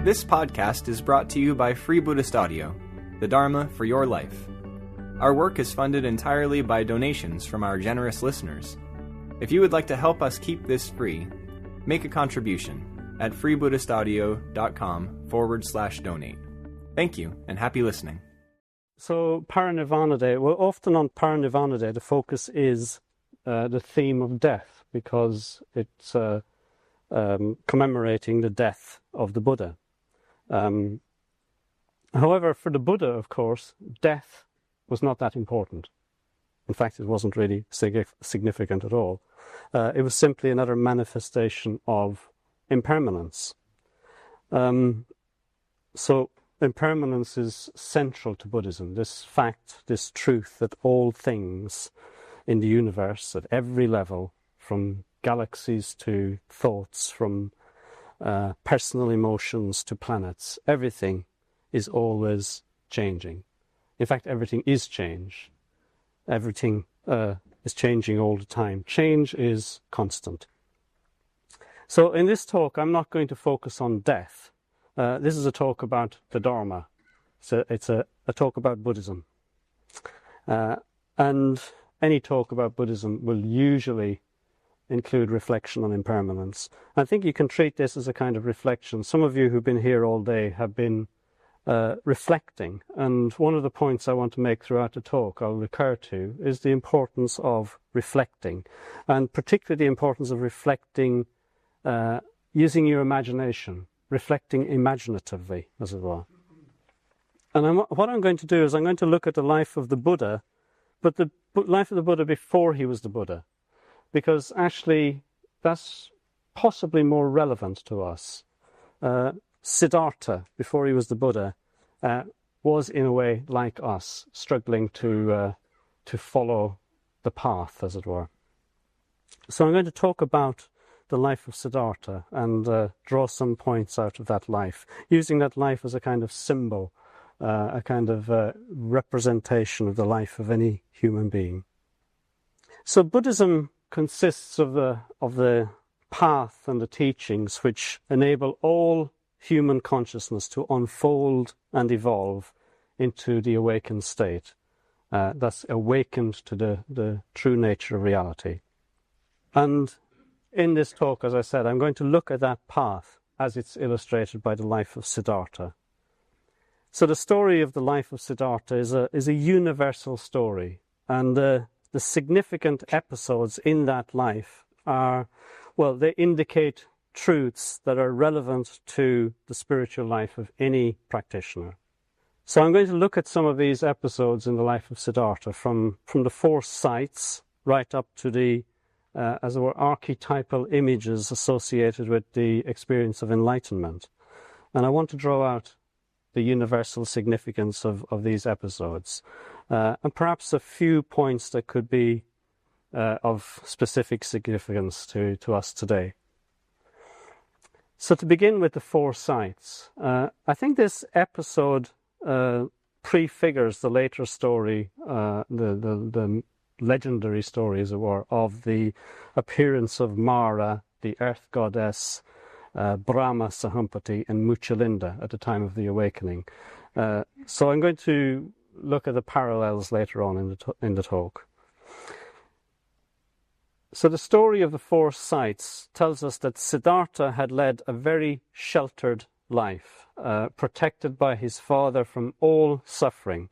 This podcast is brought to you by Free Buddhist Audio, the Dharma for your life. Our work is funded entirely by donations from our generous listeners. If you would like to help us keep this free, make a contribution at freebuddhistaudio.com/donate. Thank you, and happy listening. So Parinirvana Day, well, often on Parinirvana Day, the focus is the theme of death, because it's commemorating the death of the Buddha. However, for the Buddha, of course, death was not that important. In fact, it wasn't really significant at all. It was simply another manifestation of impermanence. So impermanence is central to Buddhism, this fact, this truth that all things in the universe at every level, from galaxies to thoughts, from personal emotions to planets, everything is always changing. In fact, everything is change. Everything is changing all the time. Change is constant. So in this talk, I'm not going to focus on death. This is a talk about the Dharma. So it's a talk about Buddhism. And any talk about Buddhism will usually include reflection on impermanence. I think you can treat this as a kind of reflection. Some of you who've been here all day have been reflecting, and one of the points I want to make throughout the talk, I'll recur to, is the importance of reflecting, and particularly the importance of reflecting using your imagination, reflecting imaginatively, as it were. And what I'm going to do is I'm going to look at the life of the Buddha, but the life of the Buddha before he was the Buddha, because actually that's possibly more relevant to us. Siddhartha, before he was the Buddha, was in a way like us, struggling to follow the path, as it were. So I'm going to talk about the life of Siddhartha and draw some points out of that life, using that life as a kind of symbol, a kind of representation of the life of any human being. So Buddhism consists of the path and the teachings which enable all human consciousness to unfold and evolve into the awakened state, thus awakened to the true nature of reality. And in this talk, as I said, I'm going to look at that path as it's illustrated by the life of Siddhartha. So the story of the life of Siddhartha is a universal story, and the significant episodes in that life are, well, they indicate truths that are relevant to the spiritual life of any practitioner. So I'm going to look at some of these episodes in the life of Siddhartha from the 4 sites right up to the, as it were, archetypal images associated with the experience of enlightenment. And I want to draw out the universal significance of these episodes, and perhaps a few points that could be of specific significance to us today. So to begin with the 4 sites, I think this episode prefigures the later story, the legendary story, as it were, of the appearance of Mara, the earth goddess, Brahma Sahumpati, and Muchalinda at the time of the awakening. So I'm going to look at the parallels later on in the talk. So the story of the 4 sites tells us that Siddhartha had led a very sheltered life, protected by his father from all suffering.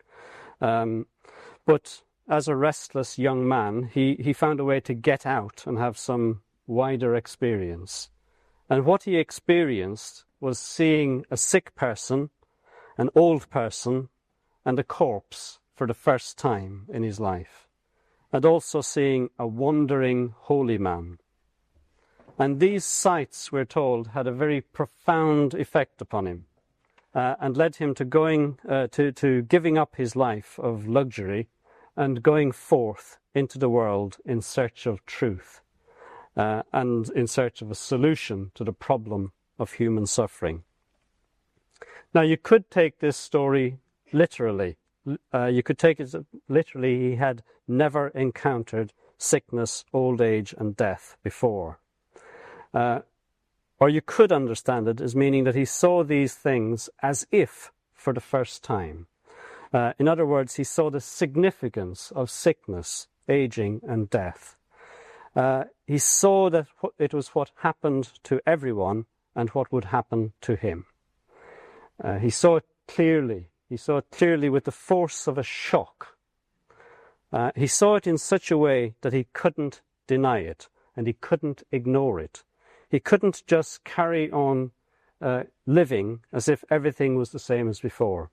But as a restless young man, he found a way to get out and have some wider experience. And what he experienced was seeing a sick person, an old person, and a corpse for the first time in his life, and also seeing a wandering holy man. And these sights, we're told, had a very profound effect upon him, and led him to giving up his life of luxury and going forth into the world in search of truth, and in search of a solution to the problem of human suffering. Now, you could take this story literally. You could take it literally. He had never encountered sickness, old age, and death before. Or you could understand it as meaning that he saw these things as if for the first time. In other words, he saw the significance of sickness, aging, and death. He saw that it was what happened to everyone and what would happen to him. He saw it clearly. He saw it clearly with the force of a shock. He saw it in such a way that he couldn't deny it and he couldn't ignore it. He couldn't just carry on living as if everything was the same as before.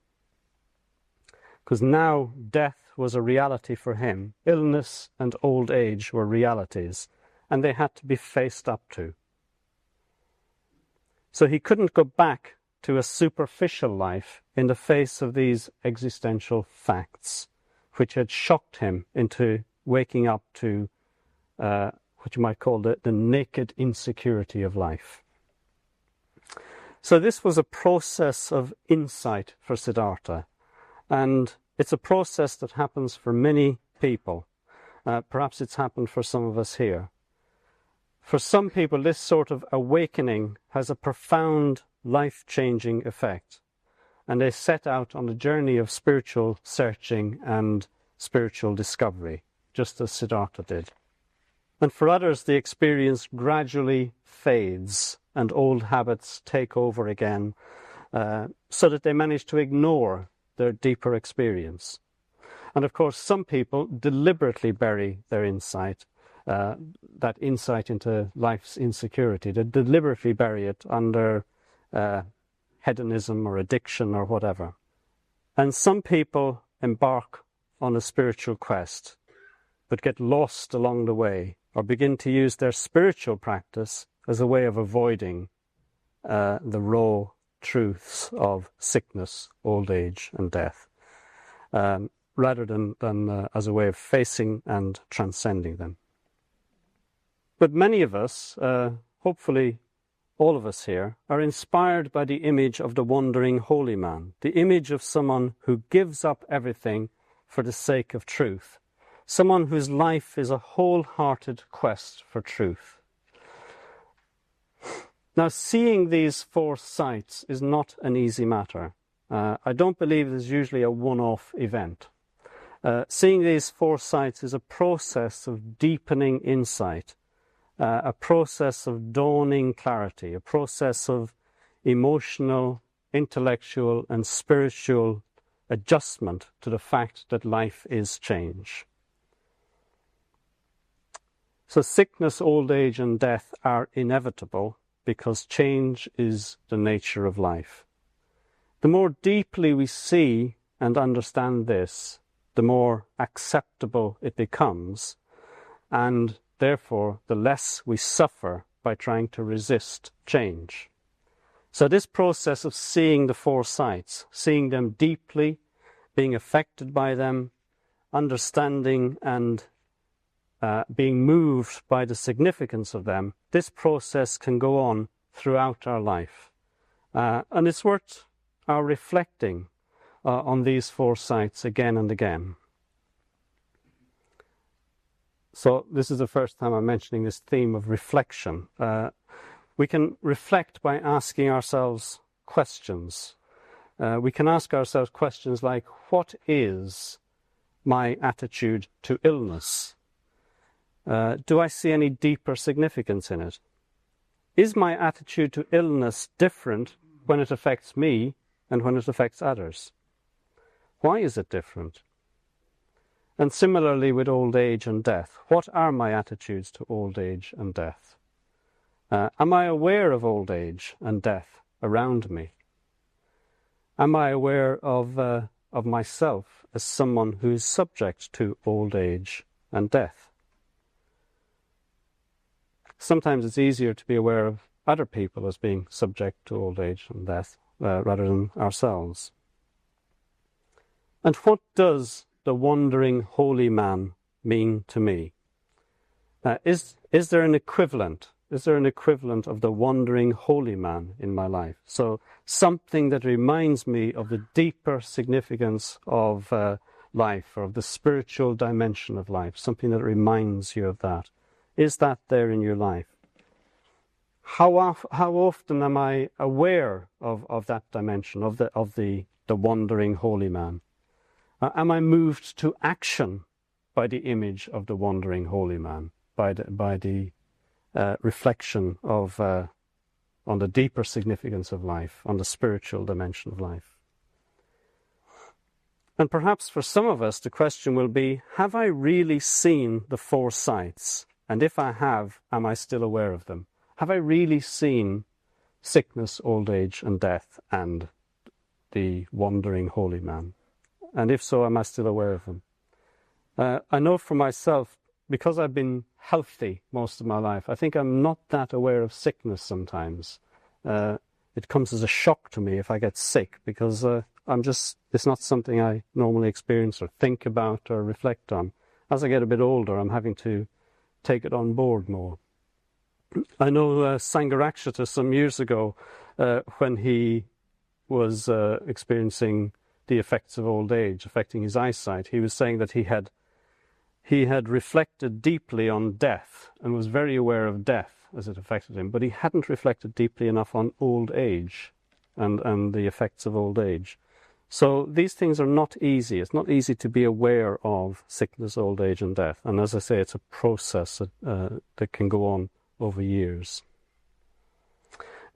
Because now death was a reality for him. Illness and old age were realities, and they had to be faced up to. So he couldn't go back to a superficial life in the face of these existential facts, which had shocked him into waking up to what you might call the naked insecurity of life. So this was a process of insight for Siddhartha, and it's a process that happens for many people. Perhaps it's happened for some of us here. For some people, this sort of awakening has a profound, life-changing effect, and they set out on a journey of spiritual searching and spiritual discovery, just as Siddhartha did. And for others, the experience gradually fades and old habits take over again, so that they manage to ignore their deeper experience. And of course, some people deliberately bury their insight, that insight into life's insecurity. They deliberately bury it under hedonism or addiction or whatever. And some people embark on a spiritual quest, but get lost along the way, or begin to use their spiritual practice as a way of avoiding the raw truths of sickness, old age, and death, rather than as a way of facing and transcending them. But many of us, hopefully all of us here, are inspired by the image of the wandering holy man, the image of someone who gives up everything for the sake of truth, someone whose life is a wholehearted quest for truth. Now, seeing these four sights is not an easy matter. I don't believe there's usually a one-off event. Seeing these four sights is a process of deepening insight, a process of dawning clarity, a process of emotional, intellectual, and spiritual adjustment to the fact that life is change. So sickness, old age, and death are inevitable because change is the nature of life. The more deeply we see and understand this, the more acceptable it becomes, and therefore the less we suffer by trying to resist change. So this process of seeing the four sights, seeing them deeply, being affected by them, understanding and being moved by the significance of them, this process can go on throughout our life. And it's worth our reflecting on these four sights again and again. So this is the first time I'm mentioning this theme of reflection. We can reflect by asking ourselves questions. We can ask ourselves questions like, what is my attitude to illness? Do I see any deeper significance in it? Is my attitude to illness different when it affects me and when it affects others? Why is it different? And similarly with old age and death, what are my attitudes to old age and death? Am I aware of old age and death around me? Am I aware of myself as someone who is subject to old age and death? Sometimes it's easier to be aware of other people as being subject to old age and death rather than ourselves. And what does the wandering holy man mean to me? Is there an equivalent? Is there an equivalent of the wandering holy man in my life? So something that reminds me of the deeper significance of life, or of the spiritual dimension of life, something that reminds you of that. Is that there in your life? how often am I aware of that dimension, of the wandering holy man? Am I moved to action by the image of the wandering holy man, by the reflection of on the deeper significance of life, on the spiritual dimension of life? And perhaps for some of us the question will be, have I really seen the four sights? And if I have, am I still aware of them? Have I really seen sickness, old age and death and the wandering holy man? And if so, am I still aware of them? I know for myself, because I've been healthy most of my life, I think I'm not that aware of sickness sometimes. It comes as a shock to me if I get sick, because it's not something I normally experience or think about or reflect on. As I get a bit older, I'm having to take it on board more. I know Sangharakshita some years ago, when he was experiencing the effects of old age affecting his eyesight, he was saying that he had reflected deeply on death and was very aware of death as it affected him, but he hadn't reflected deeply enough on old age and the effects of old age. So these things are not easy. It's not easy to be aware of sickness, old age and death. And as I say, it's a process that can go on over years.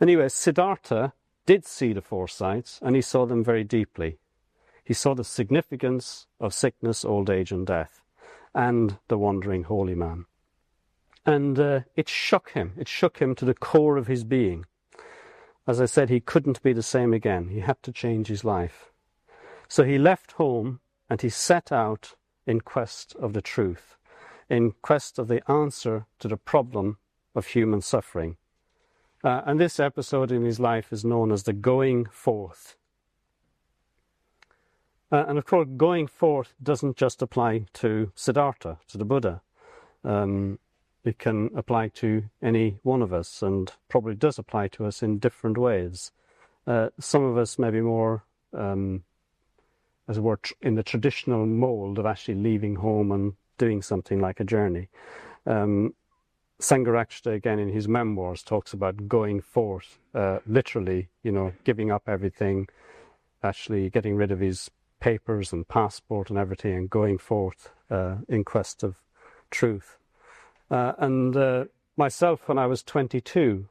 Anyway, Siddhartha did see the four sights, and he saw them very deeply. He saw the significance of sickness, old age and death, and the wandering holy man. And it shook him. It shook him to the core of his being. As I said, he couldn't be the same again. He had to change his life. So he left home and he set out in quest of the truth, in quest of the answer to the problem of human suffering. And this episode in his life is known as the going forth. And of course, going forth doesn't just apply to Siddhartha, to the Buddha. It can apply to any one of us, and probably does apply to us in different ways. Some of us may be more, as it were, in the traditional mould of actually leaving home and doing something like a journey. Sangharakshita, again, in his memoirs, talks about going forth, literally, giving up everything, actually getting rid of his papers and passport and everything, and going forth in quest of truth. And myself, when I was 22,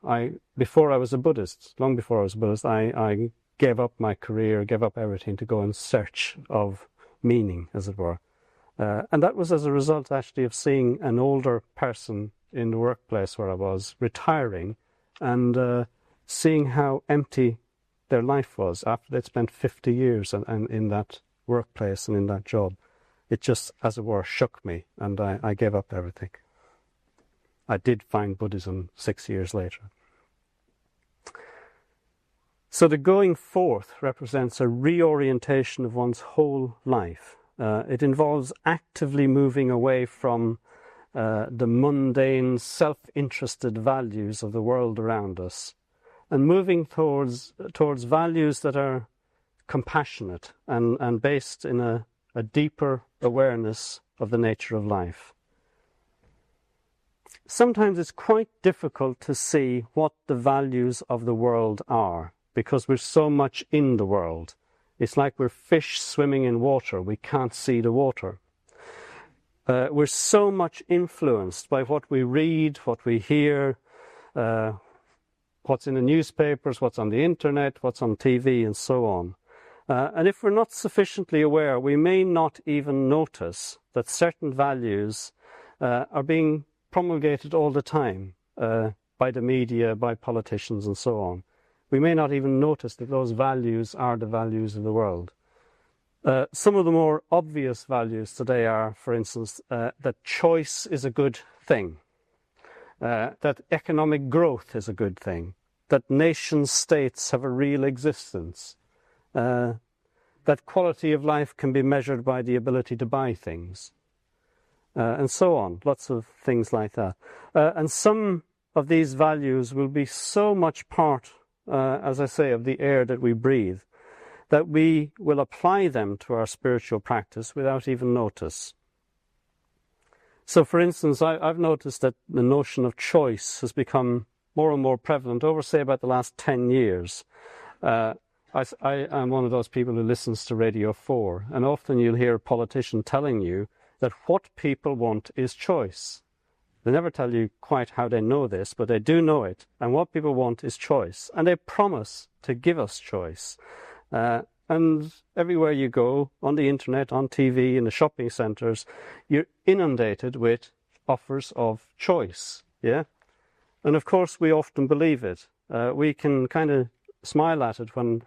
before I was a Buddhist, long before I was a Buddhist, I gave up my career, gave up everything to go in search of meaning, as it were. And that was as a result, actually, of seeing an older person in the workplace where I was retiring, and seeing how empty their life was after they'd spent 50 years and in that workplace and in that job. It just, as it were, shook me, and I gave up everything. I did find Buddhism 6 years later. So the going forth represents a reorientation of one's whole life. It involves actively moving away from the mundane, self-interested values of the world around us, and moving towards values that are compassionate and based in a deeper awareness of the nature of life. Sometimes it's quite difficult to see what the values of the world are, because we're so much in the world. It's like we're fish swimming in water. We can't see the water. We're so much influenced by what we read, what we hear, what's in the newspapers, what's on the internet, what's on TV, and so on. And if we're not sufficiently aware, we may not even notice that certain values are being promulgated all the time by the media, by politicians, and so on. We may not even notice that those values are the values of the world. Some of the more obvious values today are, for instance, that choice is a good thing, that economic growth is a good thing, that nation-states have a real existence, that quality of life can be measured by the ability to buy things, and so on. Lots of things like that. And some of these values will be so much part, as I say, of the air that we breathe, that we will apply them to our spiritual practice without even notice. So, for instance, I've noticed that the notion of choice has become more and more prevalent over, say, about the last 10 years. I am one of those people who listens to Radio 4, and often you'll hear a politician telling you that what people want is choice. They never tell you quite how they know this, but they do know it. And what people want is choice. And they promise to give us choice. And everywhere you go, on the internet, on TV, in the shopping centres, you're inundated with offers of choice. Yeah? And of course, we often believe it. We can kind of smile at it when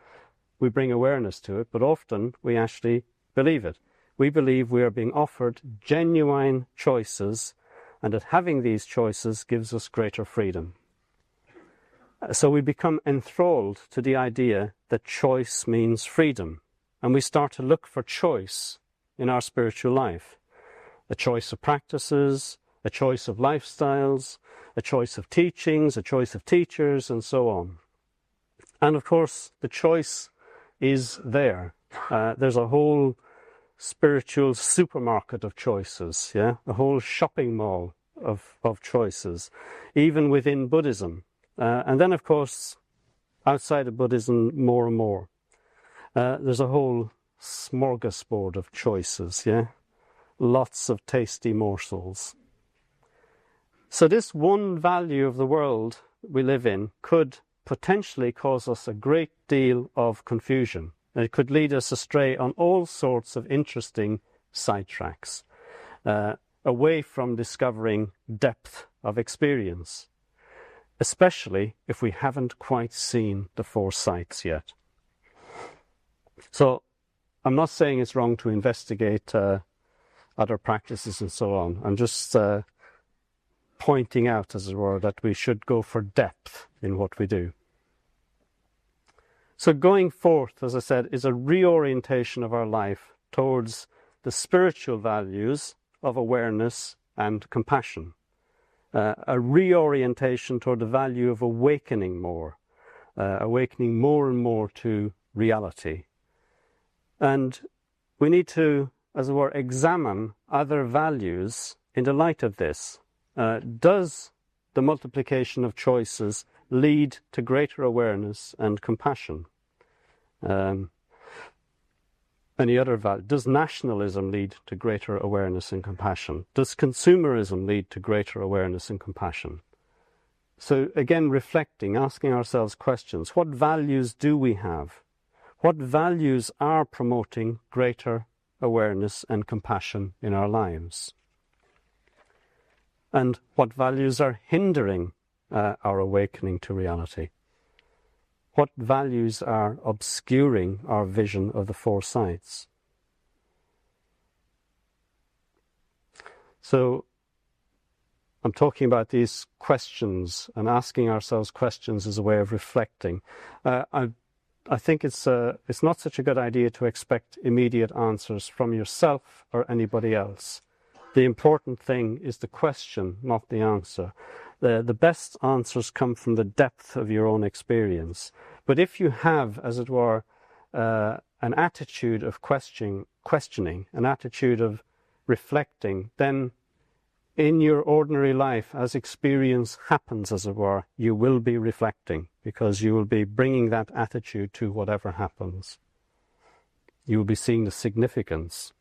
we bring awareness to it, but often we actually believe it. We believe we are being offered genuine choices, and that having these choices gives us greater freedom. So we become enthralled to the idea that choice means freedom, and we start to look for choice in our spiritual life. A choice of practices, a choice of lifestyles, a choice of teachings, a choice of teachers, and so on. And of course, the choice is there. There's a whole spiritual supermarket of choices, yeah, a whole shopping mall of choices, even within Buddhism. And then, of course, outside of Buddhism, more and more. There's a whole smorgasbord of choices, yeah, lots of tasty morsels. So this one value of the world we live in could potentially cause us a great deal of confusion. It could lead us astray on all sorts of interesting sidetracks, away from discovering depth of experience, especially if we haven't quite seen the four sights yet. So I'm not saying it's wrong to investigate other practices and so on. I'm just pointing out, as it were, that we should go for depth in what we do. So going forth, as I said, is a reorientation of our life towards the spiritual values of awareness and compassion. A reorientation toward the value of awakening more and more to reality. And we need to, as it were, examine other values in the light of this. Does the multiplication of choices lead to greater awareness and compassion? Any other value? Does nationalism lead to greater awareness and compassion? Does consumerism lead to greater awareness and compassion? So again, reflecting, asking ourselves questions. What values do we have? What values are promoting greater awareness and compassion in our lives? And what values are hindering our awakening to reality? What values are obscuring our vision of the four sights? So I'm talking about these questions, and asking ourselves questions as a way of reflecting. I think it's not such a good idea to expect immediate answers from yourself or anybody else. The important thing is the question, not the answer. The best answers come from the depth of your own experience. But if you have, as it were, an attitude of questioning, an attitude of reflecting, then in your ordinary life, as experience happens, as it were, you will be reflecting, because you will be bringing that attitude to whatever happens. You will be seeing the significance.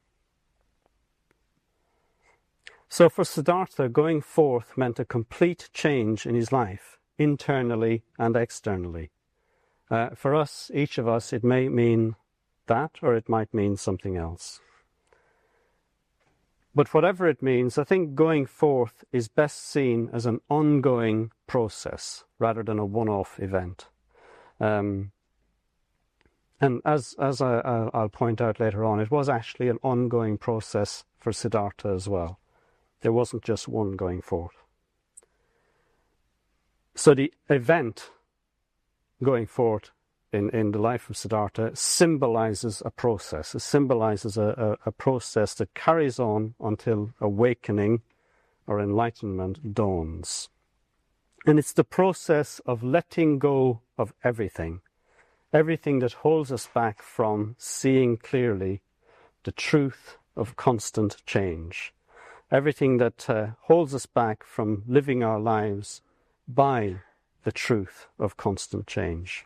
So for Siddhartha, going forth meant a complete change in his life, internally and externally. For us, each of us, it may mean that, or it might mean something else. But whatever it means, I think going forth is best seen as an ongoing process rather than a one-off event. And as I'll point out later on, it was actually an ongoing process for Siddhartha as well. There wasn't just one going forth. So the event going forth in the life of Siddhartha symbolizes a process. It symbolizes a process that carries on until awakening or enlightenment dawns. And it's the process of letting go of everything that holds us back from seeing clearly the truth of constant change. Everything that holds us back from living our lives by the truth of constant change.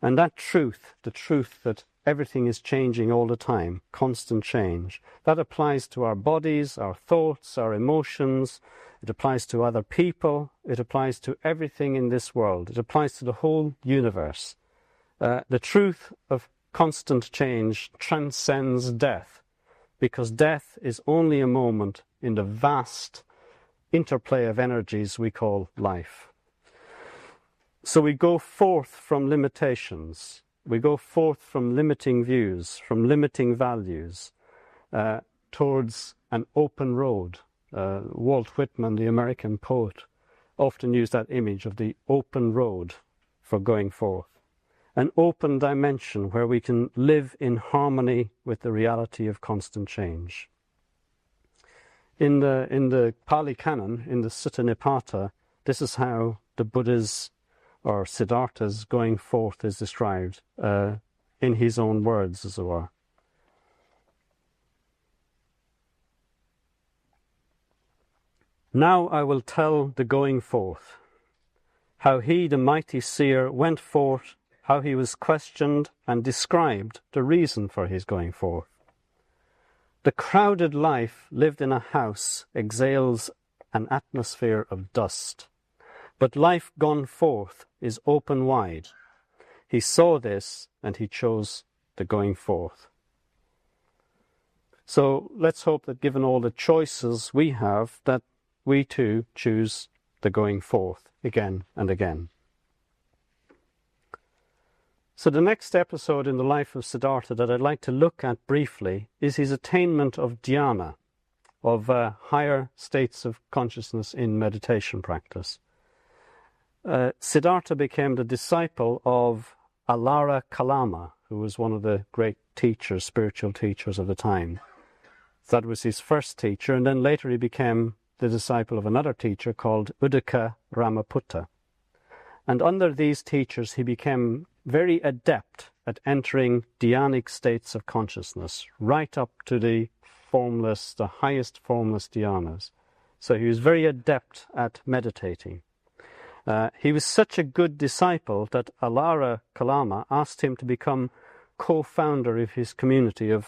And that truth, the truth that everything is changing all the time, constant change, that applies to our bodies, our thoughts, our emotions. It applies to other people. It applies to everything in this world. It applies to the whole universe. The truth of constant change transcends death, because death is only a moment in the vast interplay of energies we call life. So we go forth from limitations. We go forth from limiting views, from limiting values, towards an open road. Walt Whitman, the American poet, often used that image of the open road for going forth. An open dimension where we can live in harmony with the reality of constant change. In the Pali Canon, in the Sutta Nipata, this is how the Buddha's or Siddhartha's going forth is described, in his own words, as it were. Now I will tell the going forth, how he, the mighty seer, went forth, how he was questioned and described the reason for his going forth. The crowded life lived in a house exhales an atmosphere of dust, but life gone forth is open wide. He saw this and he chose the going forth. So let's hope that given all the choices we have, that we too choose the going forth again and again. So the next episode in the life of Siddhartha that I'd like to look at briefly is his attainment of dhyana, of higher states of consciousness in meditation practice. Siddhartha became the disciple of Alara Kalama, who was one of the great teachers, spiritual teachers of the time. That was his first teacher, and then later he became the disciple of another teacher called Uddaka Ramaputta. And under these teachers he became very adept at entering dhyanic states of consciousness, right up to the formless, the highest formless dhyanas. So he was very adept at meditating. He was such a good disciple that Alara Kalama asked him to become co-founder of his community of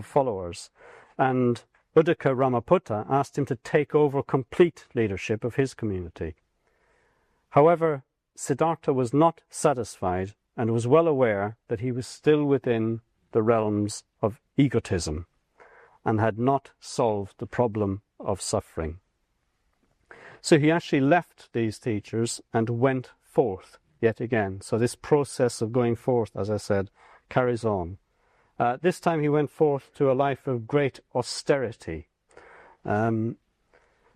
followers. And Uddaka Ramaputta asked him to take over complete leadership of his community. However, Siddhartha was not satisfied and was well aware that he was still within the realms of egotism and had not solved the problem of suffering. So he actually left these teachers and went forth yet again. So this process of going forth, as I said, carries on. This time he went forth to a life of great austerity.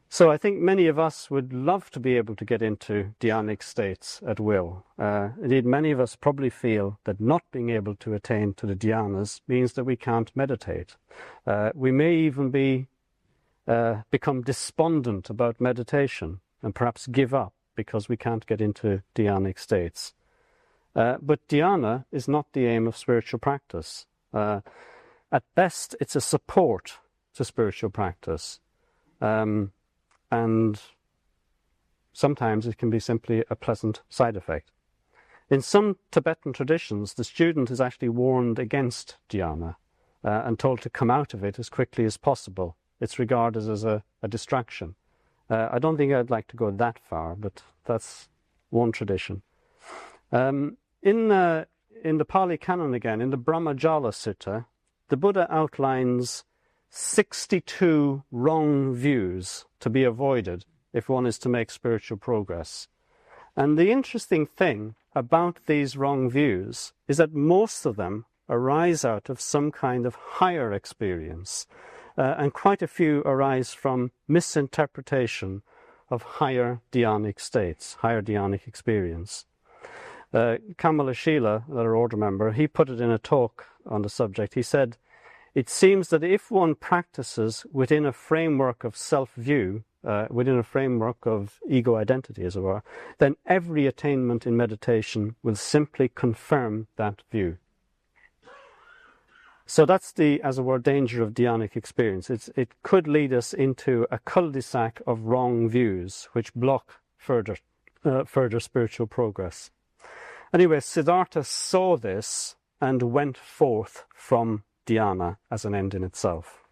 So I think many of us would love to be able to get into dhyanic states at will. Indeed, many of us probably feel that not being able to attain to the dhyanas means that we can't meditate. We may even become despondent about meditation and perhaps give up because we can't get into dhyanic states. But dhyana is not the aim of spiritual practice. At best, it's a support to spiritual practice. And sometimes it can be simply a pleasant side effect. In some Tibetan traditions, the student is actually warned against dhyana and told to come out of it as quickly as possible. It's regarded as a distraction. I don't think I'd like to go that far, but that's one tradition. In the Pali Canon again, in the Brahmajala Sutta, the Buddha outlines 62 wrong views to be avoided if one is to make spiritual progress. And the interesting thing about these wrong views is that most of them arise out of some kind of higher experience. And quite a few arise from misinterpretation of higher dhyanic states, higher dhyanic experience. Kamalashila, another order member, he put it in a talk on the subject. He said, "It seems that if one practices within a framework of self-view, within a framework of ego identity, as it were, then every attainment in meditation will simply confirm that view." So that's the, as it were, danger of dhyanic experience. It could lead us into a cul-de-sac of wrong views which block further further spiritual progress. Anyway, Siddhartha saw this and went forth from dhyana as an end in itself.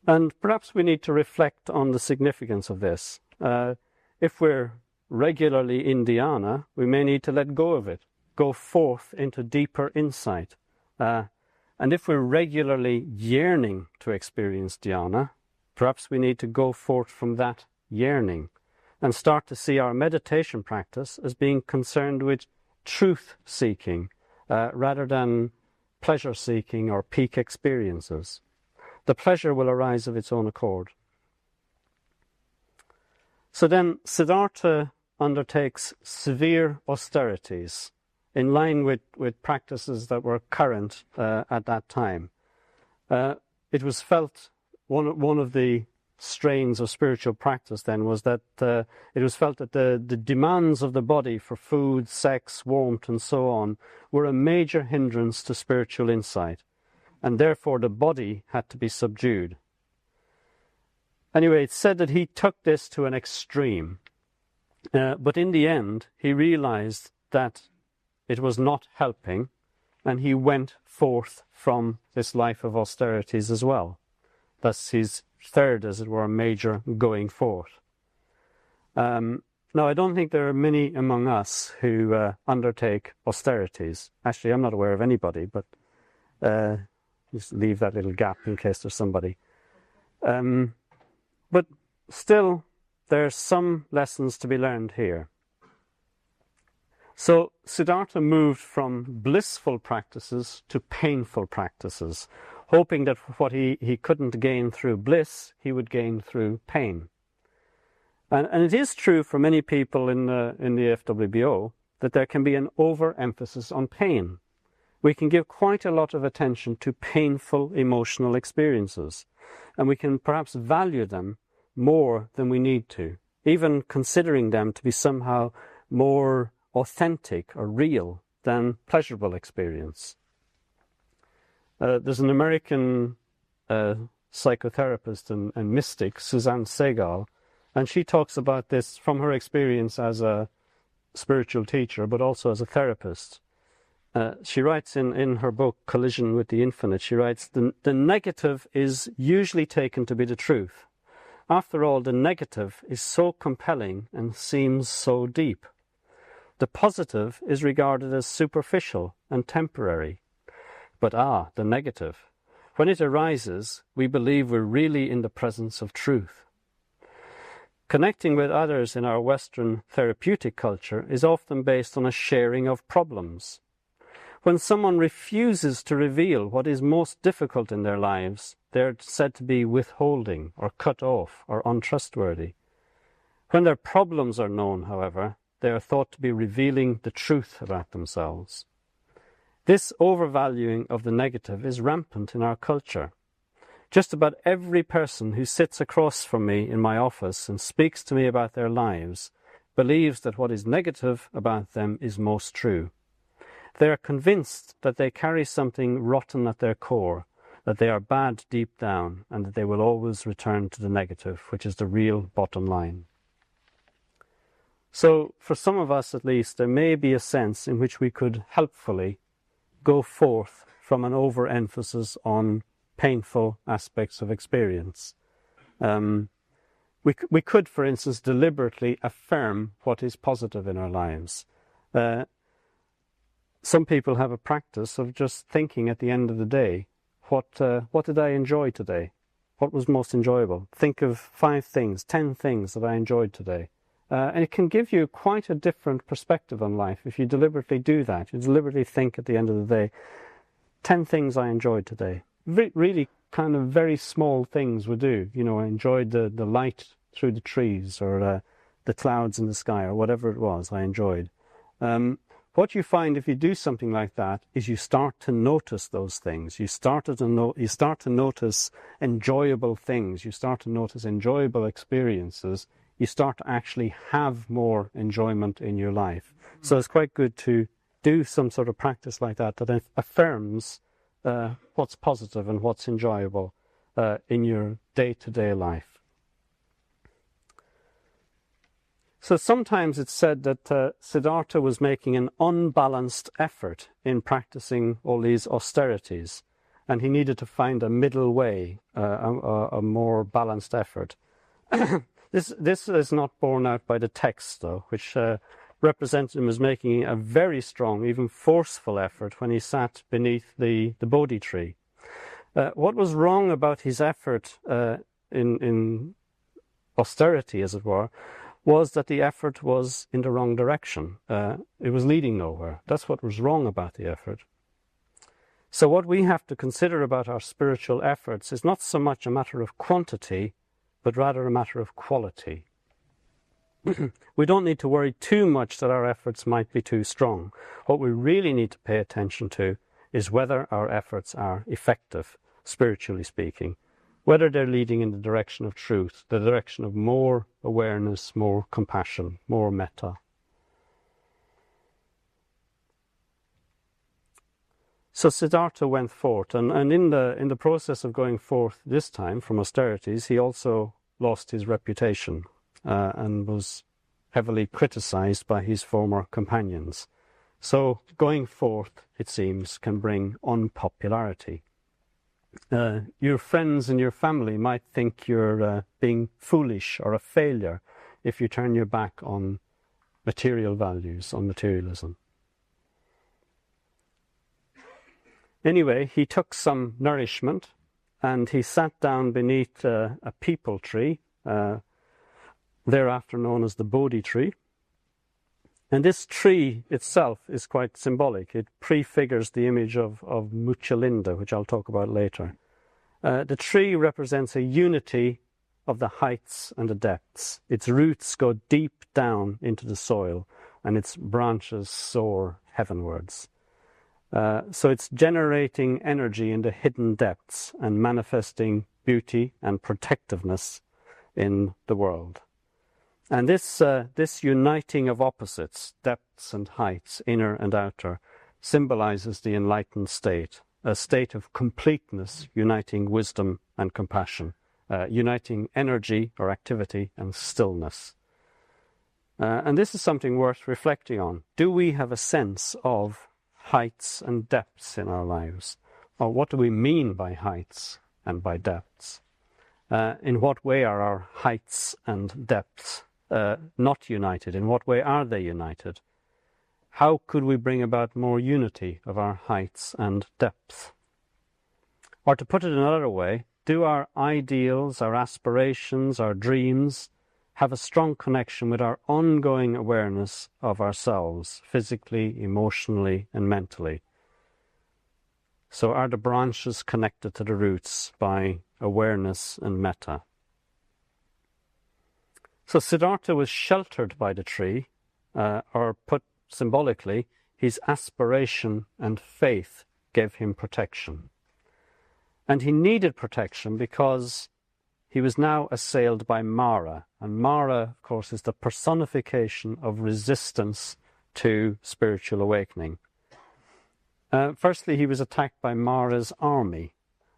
And perhaps we need to reflect on the significance of this. If we're regularly in dhyana, we may need to let go of it, go forth into deeper insight. And if we're regularly yearning to experience dhyana, perhaps we need to go forth from that yearning and start to see our meditation practice as being concerned with truth-seeking rather than pleasure-seeking or peak experiences. The pleasure will arise of its own accord. So then Siddhartha undertakes severe austerities in line with practices that were current at that time. It was felt, one of the strains of spiritual practice then was that it was felt that the demands of the body for food, sex, warmth and so on were a major hindrance to spiritual insight, and therefore the body had to be subdued. Anyway, it's said that he took this to an extreme, but in the end he realized that it was not helping, and he went forth from this life of austerities as well. Thus his third, as it were, major going forth. Now, I don't think there are many among us who undertake austerities. Actually, I'm not aware of anybody, but just leave that little gap in case there's somebody. But still, there are some lessons to be learned here. So Siddhartha moved from blissful practices to painful practices, hoping that what he couldn't gain through bliss, he would gain through pain. And it is true for many people in the FWBO that there can be an overemphasis on pain. We can give quite a lot of attention to painful emotional experiences, and we can perhaps value them more than we need to, even considering them to be somehow more authentic or real than pleasurable experience. There's an American psychotherapist and mystic, Suzanne Segal, and she talks about this from her experience as a spiritual teacher, but also as a therapist. She writes in her book, Collision with the Infinite, she writes, the negative is usually taken to be the truth. After all, the negative is so compelling and seems so deep. The positive is regarded as superficial and temporary. But the negative. When it arises, we believe we're really in the presence of truth. Connecting with others in our Western therapeutic culture is often based on a sharing of problems. When someone refuses to reveal what is most difficult in their lives, they're said to be withholding or cut off or untrustworthy. When their problems are known, however, they are thought to be revealing the truth about themselves. This overvaluing of the negative is rampant in our culture. Just about every person who sits across from me in my office and speaks to me about their lives believes that what is negative about them is most true. They are convinced that they carry something rotten at their core, that they are bad deep down, and that they will always return to the negative, which is the real bottom line. So, for some of us at least, there may be a sense in which we could helpfully go forth from an overemphasis on painful aspects of experience. We could, for instance, deliberately affirm what is positive in our lives. Some people have a practice of just thinking at the end of the day, what did I enjoy today? What was most enjoyable? Think of 5 things, 10 things that I enjoyed today. And it can give you quite a different perspective on life if you deliberately do that. You deliberately think at the end of the day, 10 things I enjoyed today. Really kind of very small things would do. You know, I enjoyed the light through the trees or the clouds in the sky or whatever it was I enjoyed. What you find if you do something like that is you start to notice those things. You start to notice enjoyable things. You start to notice enjoyable experiences. You start to actually have more enjoyment in your life. So it's quite good to do some sort of practice like that that affirms what's positive and what's enjoyable in your day-to-day life. So sometimes it's said that Siddhartha was making an unbalanced effort in practicing all these austerities, and he needed to find a middle way, a more balanced effort. This is not borne out by the text, though, which represents him as making a very strong, even forceful effort when he sat beneath the Bodhi tree. What was wrong about his effort in austerity, as it were, was that the effort was in the wrong direction. It was leading nowhere. That's what was wrong about the effort. So what we have to consider about our spiritual efforts is not so much a matter of quantity, but rather a matter of quality. We don't need to worry too much that our efforts might be too strong. What we really need to pay attention to is whether our efforts are effective, spiritually speaking, whether they're leading in the direction of truth, the direction of more awareness, more compassion, more metta. So Siddhartha went forth, and in the process of going forth this time from austerities, he also lost his reputation and was heavily criticized by his former companions. So going forth, it seems, can bring unpopularity. Your friends and your family might think you're being foolish or a failure if you turn your back on material values, on materialism. Anyway, he took some nourishment and he sat down beneath a peepal tree, thereafter known as the Bodhi tree. And this tree itself is quite symbolic. It prefigures the image of Muchalinda, which I'll talk about later. The tree represents a unity of the heights and the depths. Its roots go deep down into the soil and its branches soar heavenwards. So it's generating energy in the hidden depths and manifesting beauty and protectiveness in the world. And this uniting of opposites, depths and heights, inner and outer, symbolizes the enlightened state, a state of completeness, uniting wisdom and compassion, uniting energy or activity and stillness. And this is something worth reflecting on. Do we have a sense of heights and depths in our lives? Or what do we mean by heights and by depths? In what way are our heights and depths not united? In what way are they united? How could we bring about more unity of our heights and depths? Or to put it another way, do our ideals, our aspirations, our dreams have a strong connection with our ongoing awareness of ourselves, physically, emotionally, and mentally? So are the branches connected to the roots by awareness and metta? So Siddhartha was sheltered by the tree, or put symbolically, his aspiration and faith gave him protection. And he needed protection because he was now assailed by Mara. And Mara, of course, is the personification of resistance to spiritual awakening. Firstly, he was attacked by Mara's army.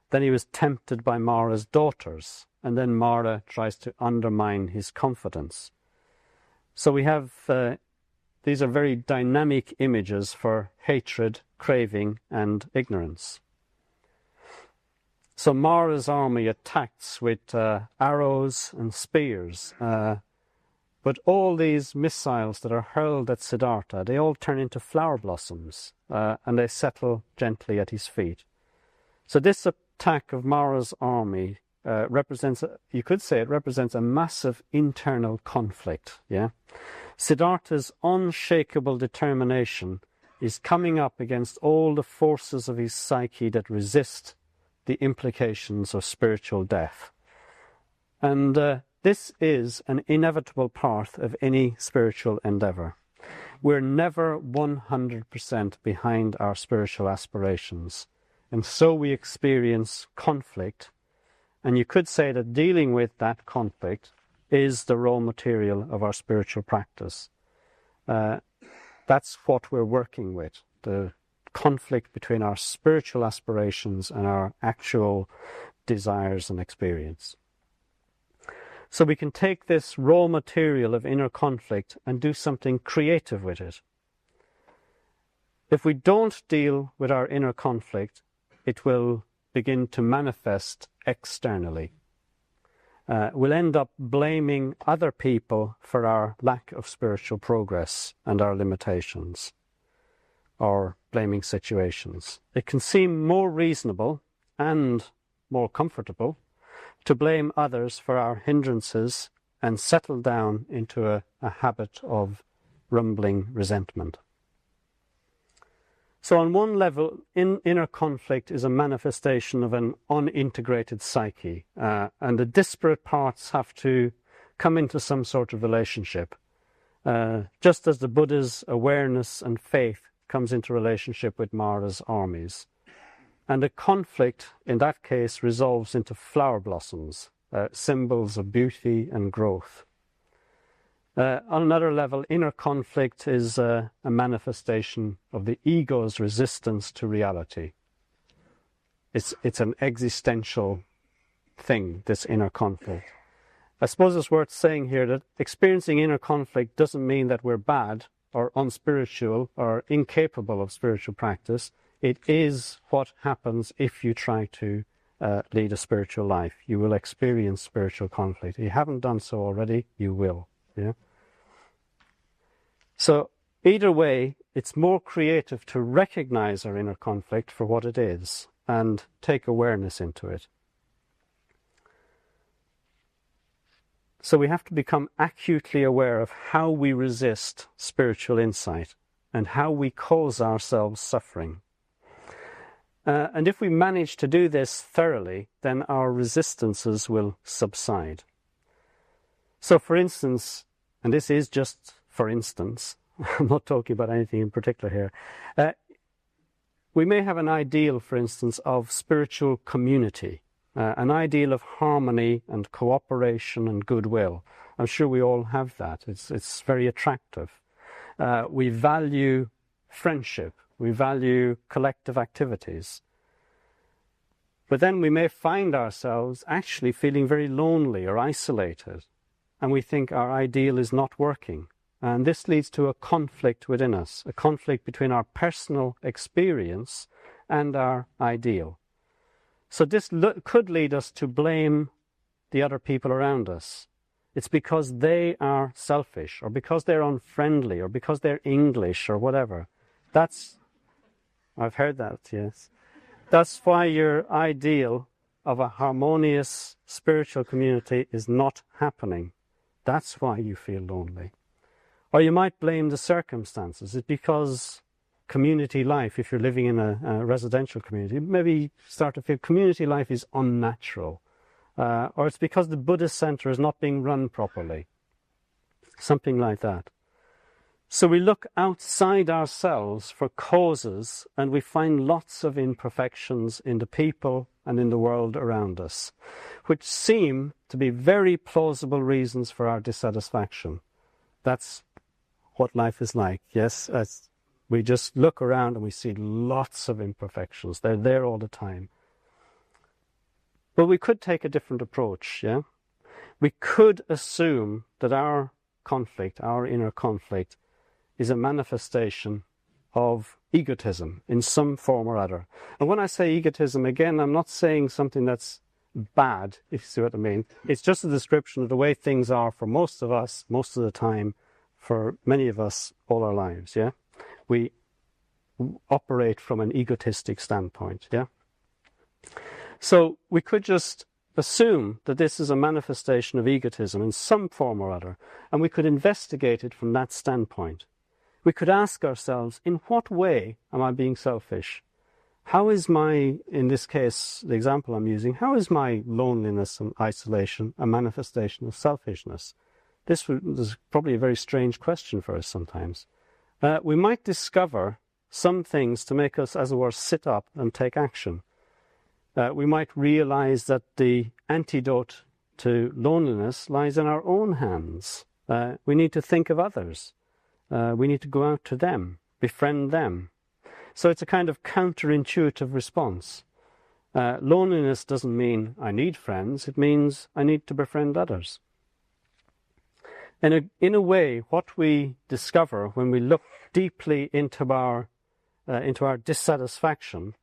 Then he was tempted by Mara's daughters. And then Mara tries to undermine his confidence. So we have, these are very dynamic images for hatred, craving, and ignorance. So Mara's army attacks with arrows and spears. But all these missiles that are hurled at Siddhartha, they all turn into flower blossoms, and they settle gently at his feet. So this attack of Mara's army represents, you could say it represents a massive internal conflict. Yeah, Siddhartha's unshakable determination is coming up against all the forces of his psyche that resist the implications of spiritual death. And this is an inevitable part of any spiritual endeavor. We're never 100% behind our spiritual aspirations. And so we experience conflict. And you could say that dealing with that conflict is the raw material of our spiritual practice. That's what we're working with, the conflict between our spiritual aspirations and our actual desires and experience. So we can take this raw material of inner conflict and do something creative with it. If we don't deal with our inner conflict, it will begin to manifest externally. We'll end up blaming other people for our lack of spiritual progress and our limitations, or blaming situations. It can seem more reasonable and more comfortable to blame others for our hindrances and settle down into a habit of rumbling resentment. So on one level, inner conflict is a manifestation of an unintegrated psyche, and the disparate parts have to come into some sort of relationship, just as the Buddha's awareness and faith comes into relationship with Mara's armies. And the conflict, in that case, resolves into flower blossoms, symbols of beauty and growth. On another level, inner conflict is a manifestation of the ego's resistance to reality. It's an existential thing, this inner conflict. I suppose it's worth saying here that experiencing inner conflict doesn't mean that we're bad or unspiritual or incapable of spiritual practice. It is what happens if you try to lead a spiritual life. You will experience spiritual conflict. If you haven't done so already, you will. Yeah. So either way, it's more creative to recognize our inner conflict for what it is and take awareness into it. So we have to become acutely aware of how we resist spiritual insight and how we cause ourselves suffering. And if we manage to do this thoroughly, then our resistances will subside. So for instance, and this is just for instance, I'm not talking about anything in particular here, we may have an ideal, for instance, of spiritual community, an ideal of harmony and cooperation and goodwill. I'm sure we all have that. It's very attractive. We value friendship. We value collective activities. But then we may find ourselves actually feeling very lonely or isolated, and we think our ideal is not working. And this leads to a conflict within us, a conflict between our personal experience and our ideal. So this could lead us to blame the other people around us. It's because they are selfish, or because they're unfriendly, or because they're English, or whatever. I've heard that, yes. That's why your ideal of a harmonious spiritual community is not happening. That's why you feel lonely. Or you might blame the circumstances. It's because community life, if you're living in a residential community, maybe start to feel community life is unnatural. Or it's because the Buddhist center is not being run properly. Something like that. So we look outside ourselves for causes, and we find lots of imperfections in the people and in the world around us, which seem to be very plausible reasons for our dissatisfaction. That's what life is like, yes? As we just look around and we see lots of imperfections. They're there all the time. But we could take a different approach, yeah? We could assume that our conflict, our inner conflict, is a manifestation of egotism in some form or other. And when I say egotism, again, I'm not saying something that's bad, if you see what I mean. It's just a description of the way things are for most of us, most of the time, for many of us, all our lives, yeah? We operate from an egotistic standpoint, yeah? So we could just assume that this is a manifestation of egotism in some form or other, and we could investigate it from that standpoint. We could ask ourselves, in what way am I being selfish? How is my, in this case, the example I'm using, how is my loneliness and isolation a manifestation of selfishness? This is probably a very strange question for us sometimes. We might discover some things to make us, as it were, sit up and take action. We might realize that the antidote to loneliness lies in our own hands. We need to think of others. We need to go out to them, befriend them. So it's a kind of counterintuitive response. Loneliness doesn't mean I need friends. It means I need to befriend others. And in a way, what we discover when we look deeply into our dissatisfaction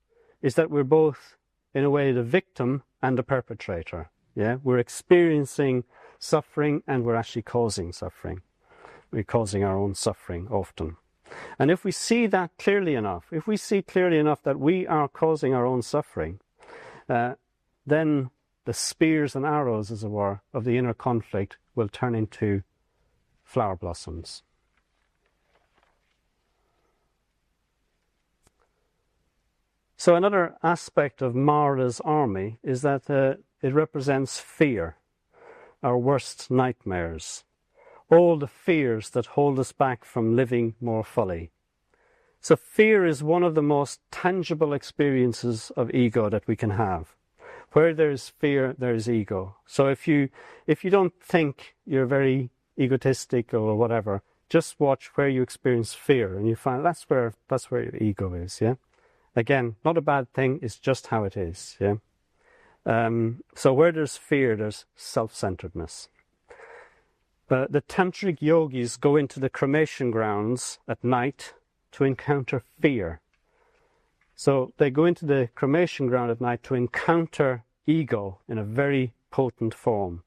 is that we're both, in a way, the victim and the perpetrator. Yeah, we're experiencing suffering and we're actually causing suffering. We're causing our own suffering often. And if we see that clearly enough, if we see clearly enough that we are causing our own suffering, then the spears and arrows, as it were, of the inner conflict will turn into flower blossoms. So another aspect of Mara's army is that it represents fear, our worst nightmares, all the fears that hold us back from living more fully. So fear is one of the most tangible experiences of ego that we can have. Where there's fear, there's ego. So if you don't think you're very egotistic or whatever, just watch where you experience fear, and you find that's where your ego is. Yeah, again, not a bad thing. It's just how it is. Yeah. So where there's fear, there's self-centeredness. The tantric yogis go into the cremation grounds at night to encounter fear. So they go into the cremation ground at night to encounter ego in a very potent form.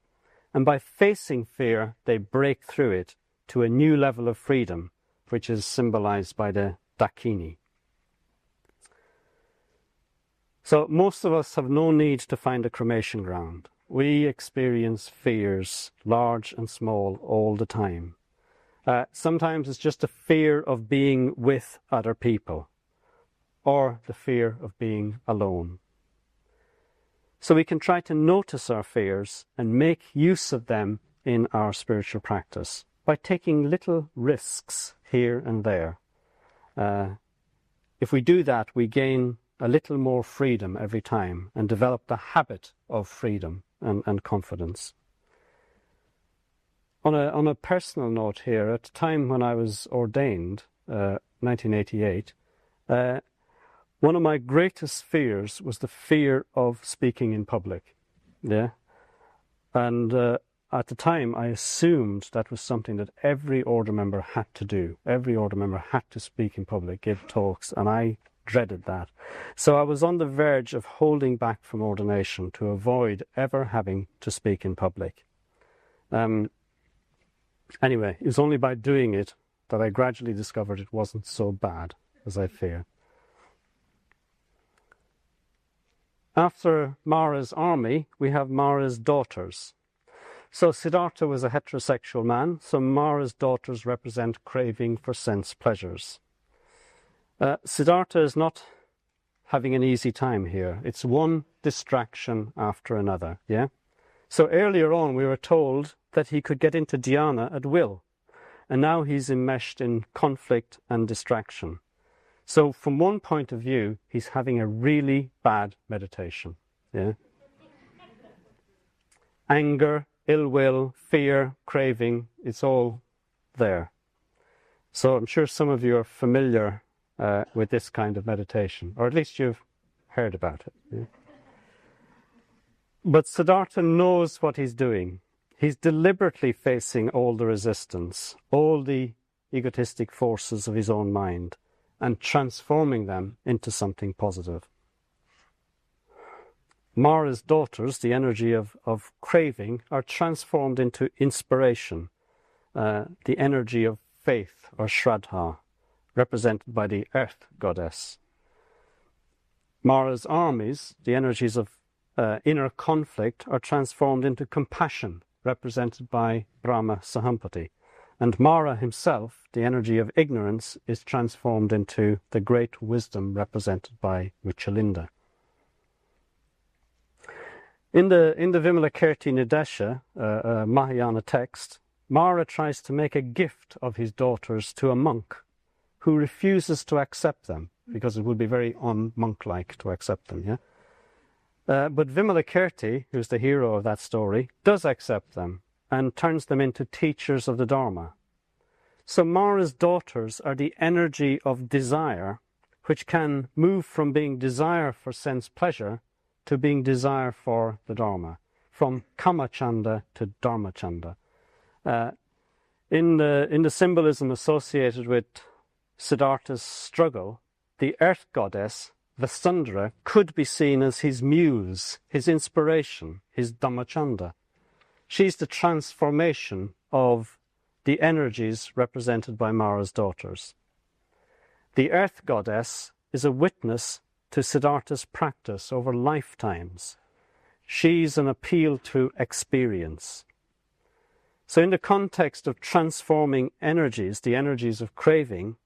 And by facing fear, they break through it to a new level of freedom, which is symbolized by the dakini. So most of us have no need to find a cremation ground. We experience fears, large and small, all the time. Sometimes it's just a fear of being with other people, or the fear of being alone. So we can try to notice our fears and make use of them in our spiritual practice by taking little risks here and there. If we do that, we gain a little more freedom every time and develop the habit of freedom and confidence. On a personal note here, at the time when I was ordained, 1988, one of my greatest fears was the fear of speaking in public. Yeah, and at the time I assumed that was something that every order member had to do. Every order member had to speak in public, give talks, and I dreaded that. So I was on the verge of holding back from ordination to avoid ever having to speak in public. Anyway, it was only by doing it that I gradually discovered it wasn't so bad as I feared. After Mara's army, we have Mara's daughters. So Siddhartha was a heterosexual man, so Mara's daughters represent craving for sense pleasures. Siddhartha is not having an easy time here. It's one distraction after another, yeah? So earlier on we were told that he could get into dhyana at will, and now he's enmeshed in conflict and distraction. So from one point of view, he's having a really bad meditation, yeah? Anger, ill will, fear, craving, it's all there. So I'm sure some of you are familiar with this kind of meditation, or at least you've heard about it. Yeah? But Siddhartha knows what he's doing. He's deliberately facing all the resistance, all the egotistic forces of his own mind, and transforming them into something positive. Mara's daughters, the energy of craving, are transformed into inspiration, the energy of faith, or Shraddha, represented by the earth goddess. Mara's armies, the energies of inner conflict, are transformed into compassion, represented by Brahma Sahampati. And Mara himself, the energy of ignorance, is transformed into the great wisdom represented by Muchalinda. In the Vimalakirti Nidesha, Mahayana text, Mara tries to make a gift of his daughters to a monk who refuses to accept them, because it would be very un-monk-like to accept them. Yeah? But Vimalakirti, who's the hero of that story, does accept them and turns them into teachers of the Dharma. So Mara's daughters are the energy of desire, which can move from being desire for sense pleasure to being desire for the Dharma, from Kamachanda to Dharmachanda. In the symbolism associated with Siddhartha's struggle, the earth goddess, Vasundhara, could be seen as his muse, his inspiration, his Dhammachanda. She's the transformation of the energies represented by Mara's daughters. The earth goddess is a witness to Siddhartha's practice over lifetimes. She's an appeal to experience. So in the context of transforming energies, the energies of craving,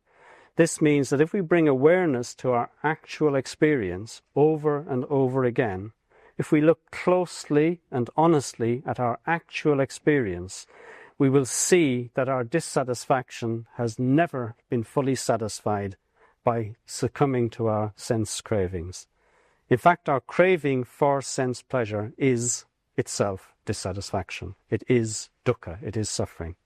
this means that if we bring awareness to our actual experience over and over again, if we look closely and honestly at our actual experience, we will see that our dissatisfaction has never been fully satisfied by succumbing to our sense cravings. In fact, our craving for sense pleasure is itself dissatisfaction. It is dukkha, it is suffering.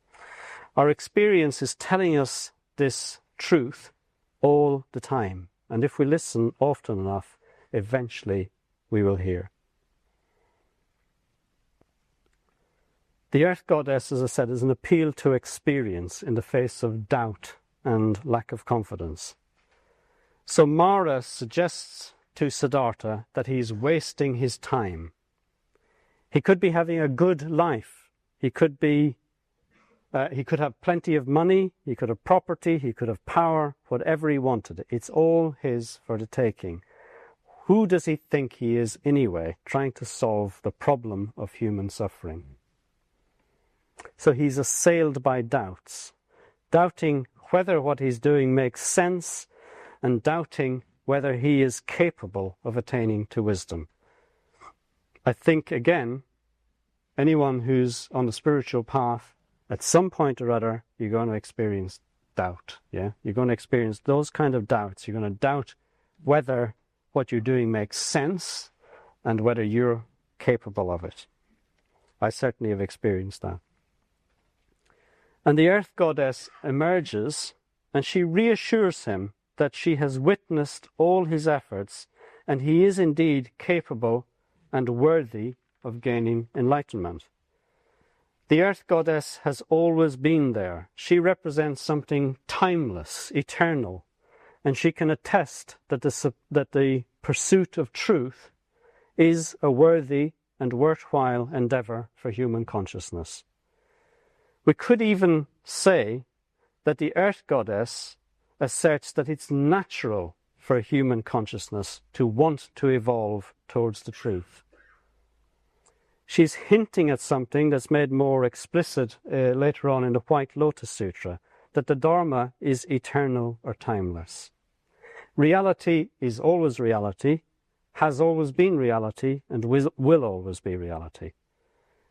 Our experience is telling us this truth all the time, and if we listen often enough, eventually we will hear. The earth goddess, as I said, is an appeal to experience in the face of doubt and lack of confidence. So Mara suggests to Siddhartha that he's wasting his time. He could be having a good life. He could have plenty of money, he could have property, he could have power, whatever he wanted. It's all his for the taking. Who does he think he is anyway, trying to solve the problem of human suffering? So he's assailed by doubts, doubting whether what he's doing makes sense and doubting whether he is capable of attaining to wisdom. I think, again, anyone who's on the spiritual path, at some point or other, you're going to experience doubt. Yeah, you're going to experience those kind of doubts. You're going to doubt whether what you're doing makes sense and whether you're capable of it. I certainly have experienced that. And the earth goddess emerges and she reassures him that she has witnessed all his efforts and he is indeed capable and worthy of gaining enlightenment. The earth goddess has always been there. She represents something timeless, eternal, and she can attest that the pursuit of truth is a worthy and worthwhile endeavour for human consciousness. We could even say that the earth goddess asserts that it's natural for human consciousness to want to evolve towards the truth. She's hinting at something that's made more explicit later on in the White Lotus Sutra, that the Dharma is eternal or timeless. Reality is always reality, has always been reality, and will always be reality.